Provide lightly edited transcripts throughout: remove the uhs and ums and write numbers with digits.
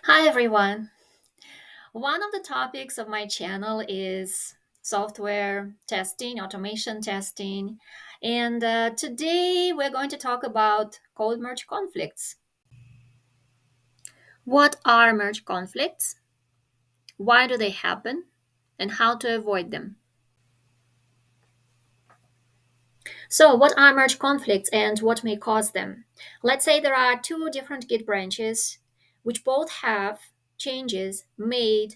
Hi everyone. One of the topics of my channel is software testing, automation testing, and today we're going to talk about code merge conflicts. What are merge conflicts? Why do they happen? And how to avoid them? So, what are merge conflicts and what may cause them? Let's say there are two different Git branches which both have changes made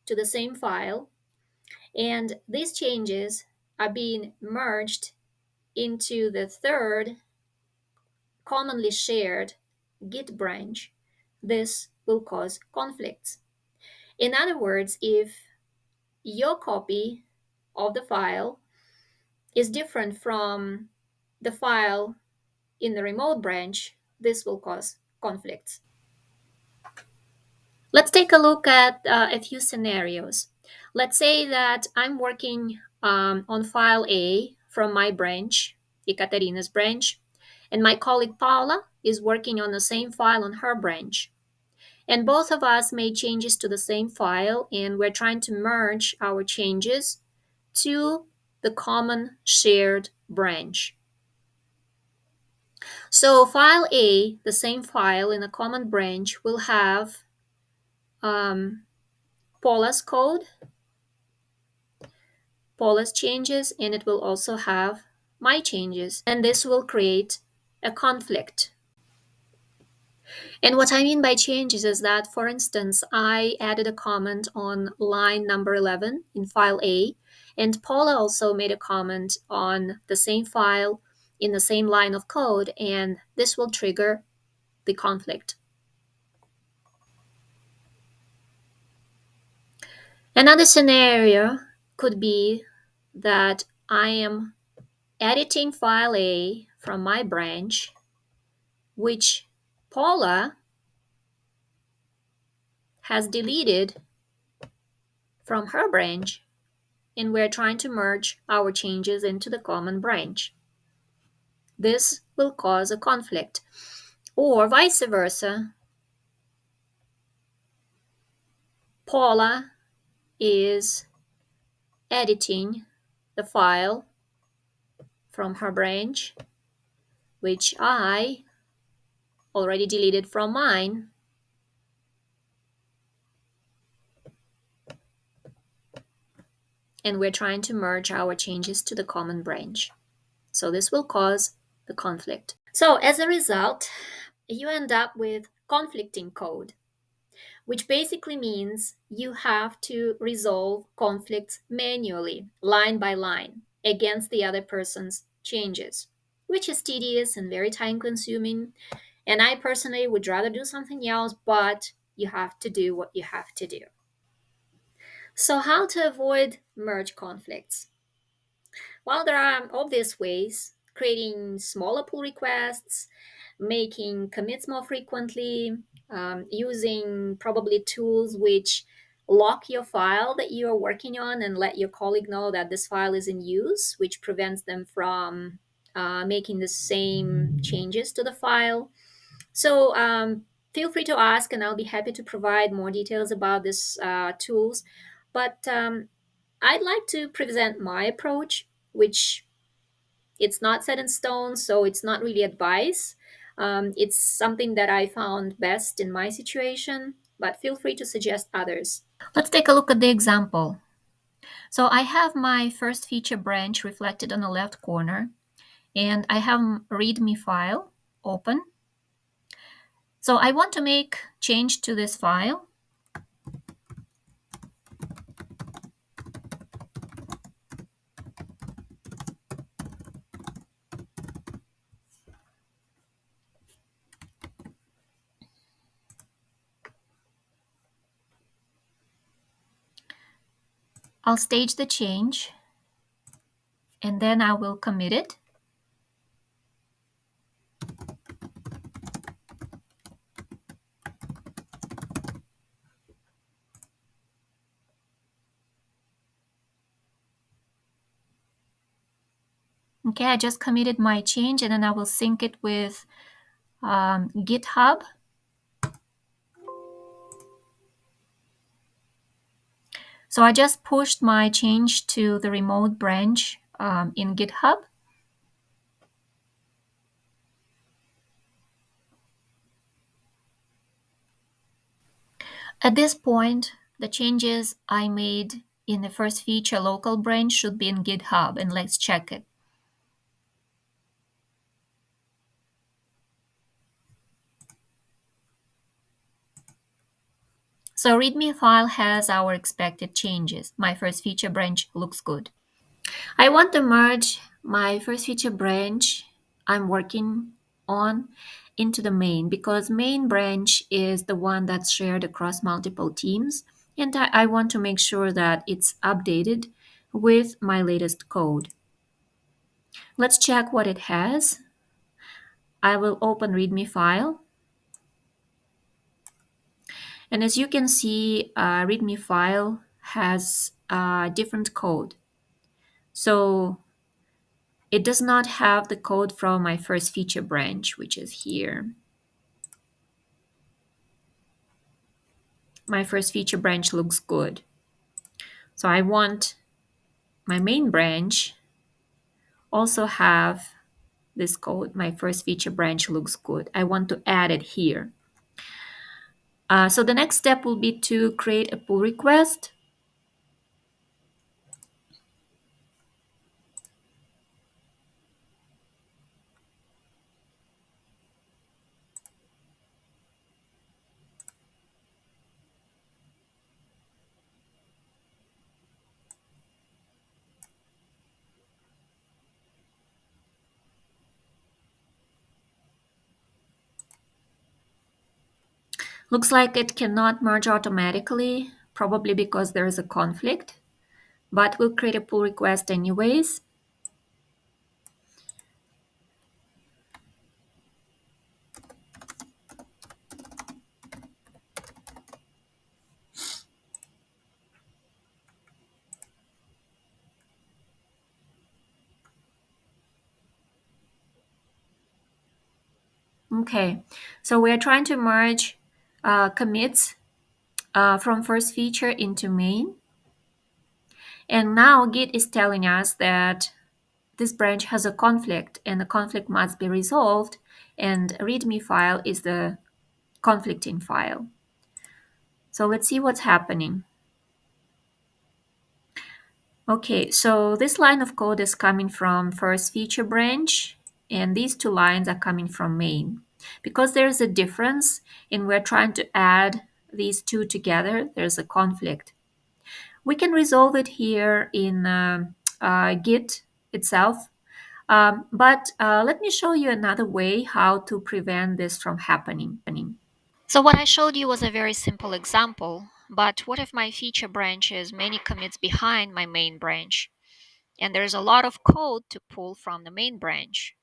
to the same file. And these changes are being merged into the third commonly shared Git branch. This will cause conflicts. In other words, if your copy of the file is different from the file in the remote branch, this will cause conflicts. Let's take a look at a few scenarios. Let's say that I'm working on file A from my branch, Ekaterina's branch, and my colleague Paula is working on the same file on her branch. And both of us made changes to the same file, and we're trying to merge our changes to the common shared branch. So file A, the same file in a common branch, will have um, Paula's code, Paula's changes, and it will also have my changes. And this will create a conflict. And what I mean by changes is that, for instance, I added a comment on line number 11 in file A, and Paula also made a comment on the same file in the same line of code, and this will trigger the conflict. Another scenario could be that I am editing file A from my branch, which Paula has deleted from her branch, and we're trying to merge our changes into the common branch. This will cause a conflict. Or vice versa, Paula is editing the file from her branch, which I already deleted from mine. And we're trying to merge our changes to the common branch. So this will cause the conflict. So as a result, you end up with conflicting code, which basically means you have to resolve conflicts manually, line by line, against the other person's changes, which is tedious and very time consuming. And I personally would rather do something else, but you have to do what you have to do. So, how to avoid merge conflicts? Well, there are obvious ways: creating smaller pull requests, making commits more frequently, using probably tools which lock your file that you are working on and let your colleague know that this file is in use, which prevents them from making the same changes to the file. So feel free to ask, and I'll be happy to provide more details about these tools. But I'd like to present my approach, which it's not set in stone, so it's not really advice. It's something that I found best in my situation, but feel free to suggest others. Let's take a look at the example. So I have my first feature branch reflected on the left corner, and I have a README file open. So I want to make change to this file. I'll stage the change, and then I will commit it. Okay, I just committed my change, and then I will sync it with GitHub. So I just pushed my change to the remote branch in GitHub. At this point, the changes I made in the first feature local branch should be in GitHub, and let's check it. So README file has our expected changes. My first feature branch looks good. I want to merge my first feature branch I'm working on into the main, because main branch is the one that's shared across multiple teams, and I want to make sure that it's updated with my latest code. Let's check what it has. I will open README file. And as you can see, README file has different code. So it does not have the code from my first feature branch, which is here. My first feature branch looks good. So I want my main branch also have this code. My first feature branch looks good. I want to add it here. So the next step will be to create a pull request. Looks like it cannot merge automatically, probably because there is a conflict, but we'll create a pull request anyways. Okay, so we are trying to merge commits from first feature into main. And now Git is telling us that this branch has a conflict and the conflict must be resolved, and README file is the conflicting file. So let's see what's happening. Okay, so this line of code is coming from first feature branch, and these two lines are coming from main. Because there's a difference and we're trying to add these two together, there's a conflict. We can resolve it here in Git itself, but let me show you another way how to prevent this from happening. So what I showed you was a very simple example, but what if my feature branch is many commits behind my main branch? And there's a lot of code to pull from the main branch.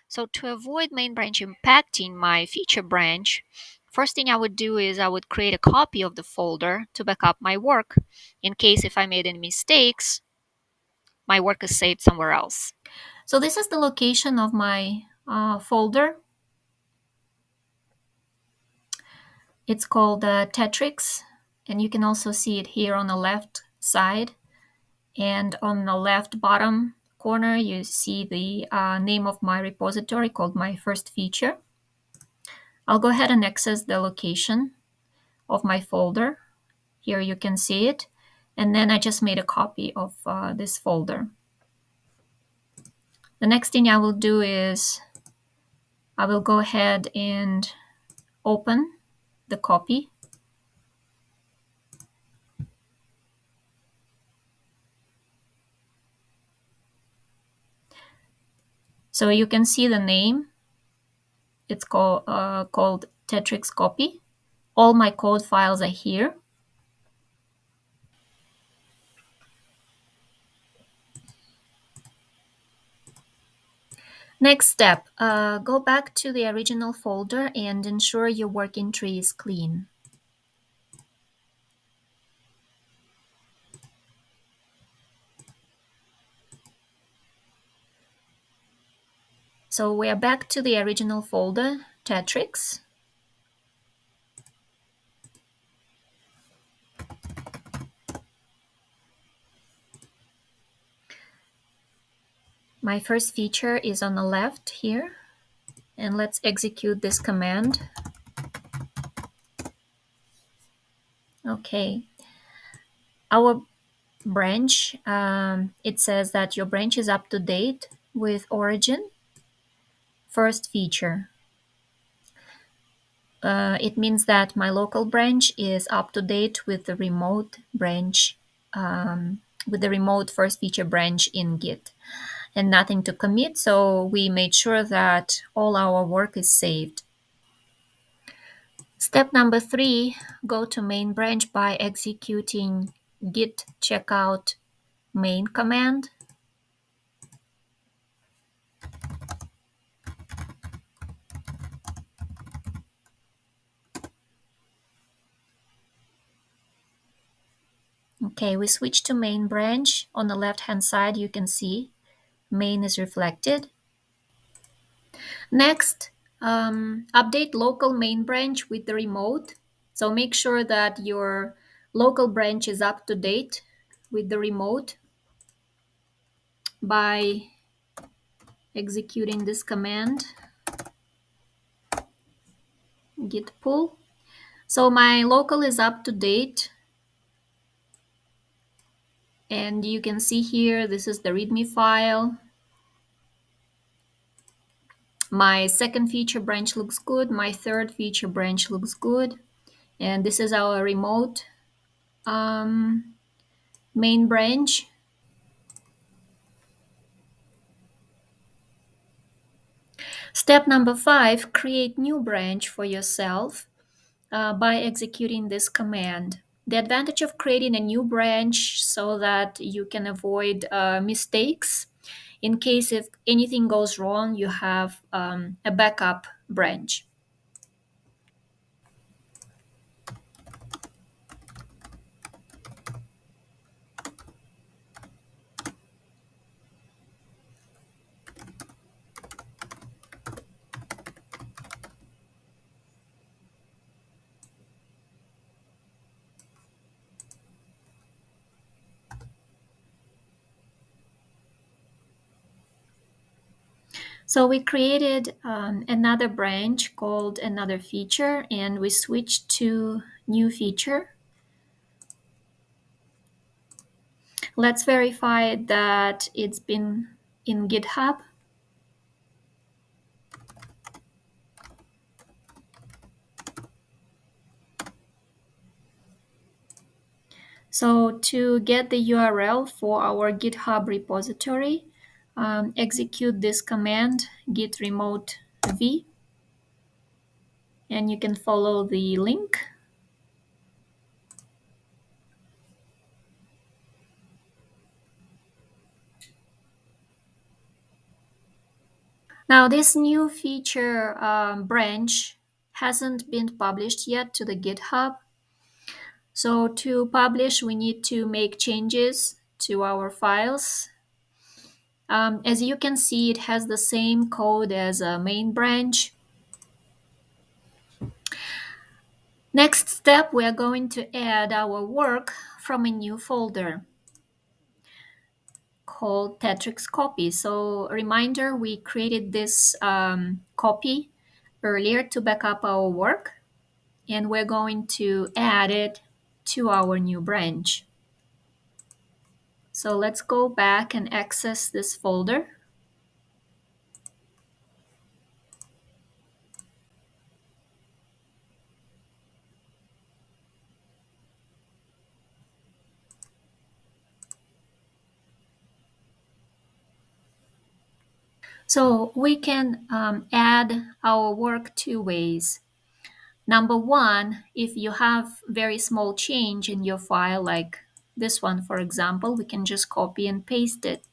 So to avoid main branch impacting my feature branch, first thing I would do is I would create a copy of the folder to back up my work. In case if I made any mistakes, my work is saved somewhere else. So this is the location of my folder. It's called Tetrix, and you can also see it here on the left side. And on the left bottom corner, you see the name of my repository called my first feature. I'll go ahead and access the location of my folder. Here you can see it. And then I just made a copy of this folder. The next thing I will do is I will go ahead and open the copy. So you can see the name. It's called Tetrix copy. All my code files are here. Next step, go back to the original folder and ensure your working tree is clean. So we are back to the original folder, Tetrix. My first feature is on the left here. And let's execute this command. Okay. Our branch, it says that your branch is up to date with origin. First feature. It means that my local branch is up to date with the remote branch, with the remote first feature branch in Git, and nothing to commit. So we made sure that all our work is saved. Step number 3, go to main branch by executing git checkout main command. Okay, we switch to main branch. On the left hand side, you can see main is reflected. Next, update local main branch with the remote. So make sure that your local branch is up to date with the remote by executing this command, git pull. So my local is up to date. And you can see here, this is the README file. My second feature branch looks good. My third feature branch looks good. And this is our remote main branch. Step number 5, create new branch for yourself by executing this command. The advantage of creating a new branch so that you can avoid mistakes. In case if anything goes wrong, you have a backup branch. So we created another branch called another feature, and we switched to new feature. Let's verify that it's been in GitHub. So to get the URL for our GitHub repository, execute this command, git remote v, and you can follow the link. Now this new feature branch hasn't been published yet to the GitHub. So to publish, we need to make changes to our files. As you can see, it has the same code as a main branch. Next step, we are going to add our work from a new folder called Tetrix copy. So reminder, we created this copy earlier to back up our work, and we're going to add it to our new branch. So let's go back and access this folder. So we can add our work two ways. Number one, if you have very small change in your file, like this one, for example, we can just copy and paste it.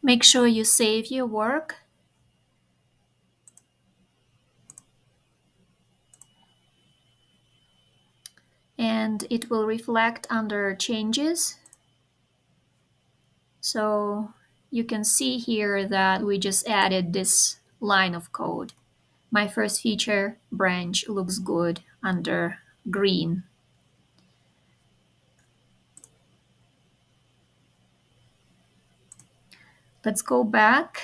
Make sure you save your work. And it will reflect under changes. So you can see here that we just added this line of code. My first feature branch looks good under green. Let's go back.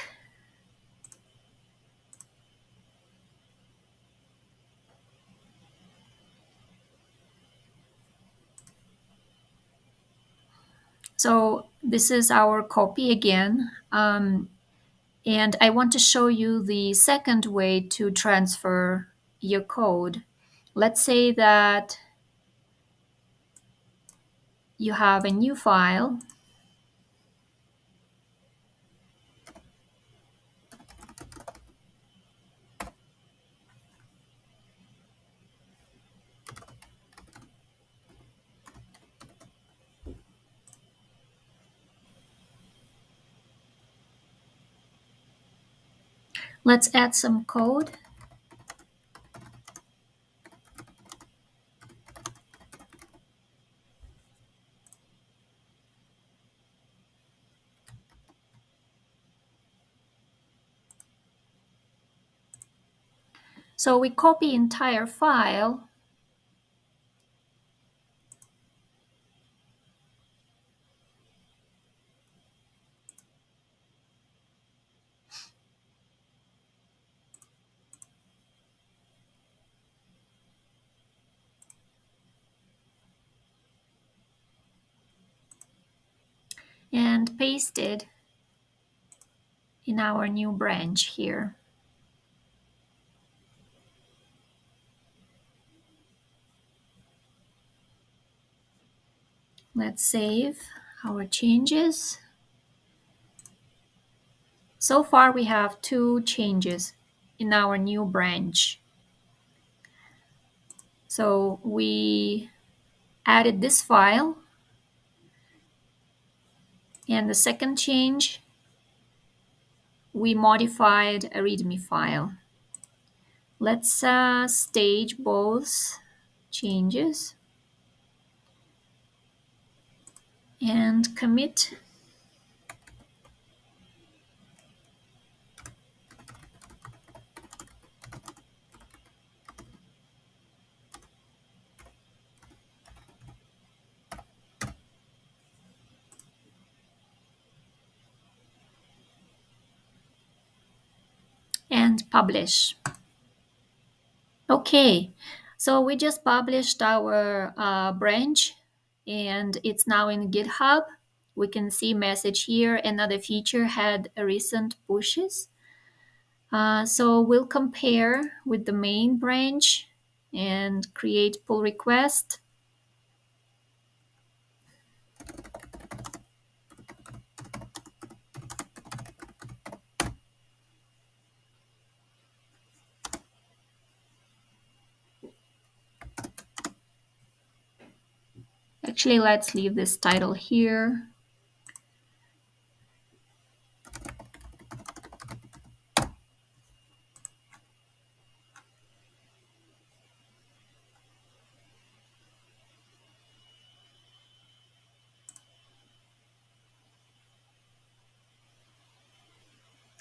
So this is our copy again. And I want to show you the second way to transfer your code. Let's say that you have a new file. Let's add some code. So we copy entire file and paste it in our new branch here. Let's save our changes. So far we have 2 changes in our new branch. So we added this file, and the second change, we modified a README file. Let's stage both changes and commit. And publish. Okay, so we just published our branch and it's now in GitHub. We can see message here. Another feature had recent pushes. So we'll compare with the main branch and create pull request. Actually, let's leave this title here.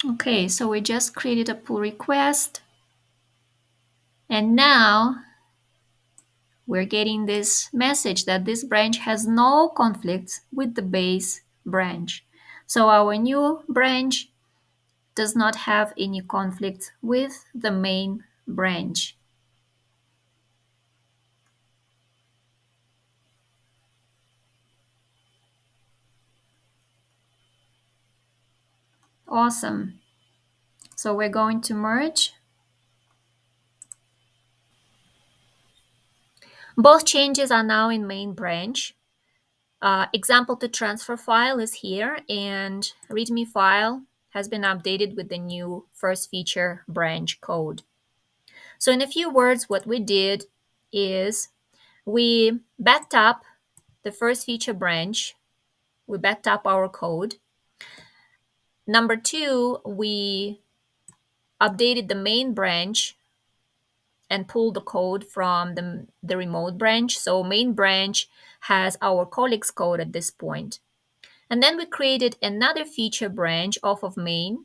Okay, so we just created a pull request. And now we're getting this message that this branch has no conflicts with the base branch. So our new branch does not have any conflicts with the main branch. Awesome. So we're going to merge. Both changes are now in main branch. Example to transfer file is here, and README file has been updated with the new first feature branch code. So in a few words, what we did is we backed up the first feature branch, we backed up our code, Number two, we updated the main branch and pulled the code from the remote branch. So main branch has our colleagues code at this point. And then we created another feature branch off of main.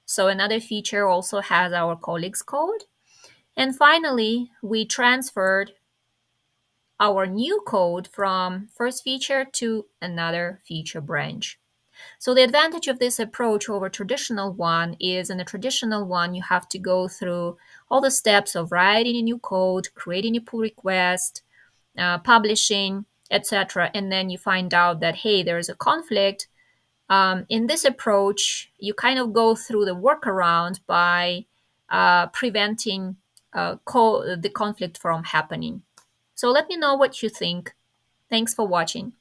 So another feature also has our colleagues code. And finally, we transferred our new code from first feature to another feature branch. So the advantage of this approach over traditional one is in a traditional one, you have to go through all the steps of writing a new code, creating a pull request, publishing, etc. And then you find out that, hey, there's a conflict. In this approach, you kind of go through the workaround by preventing the conflict from happening. So let me know what you think. Thanks for watching.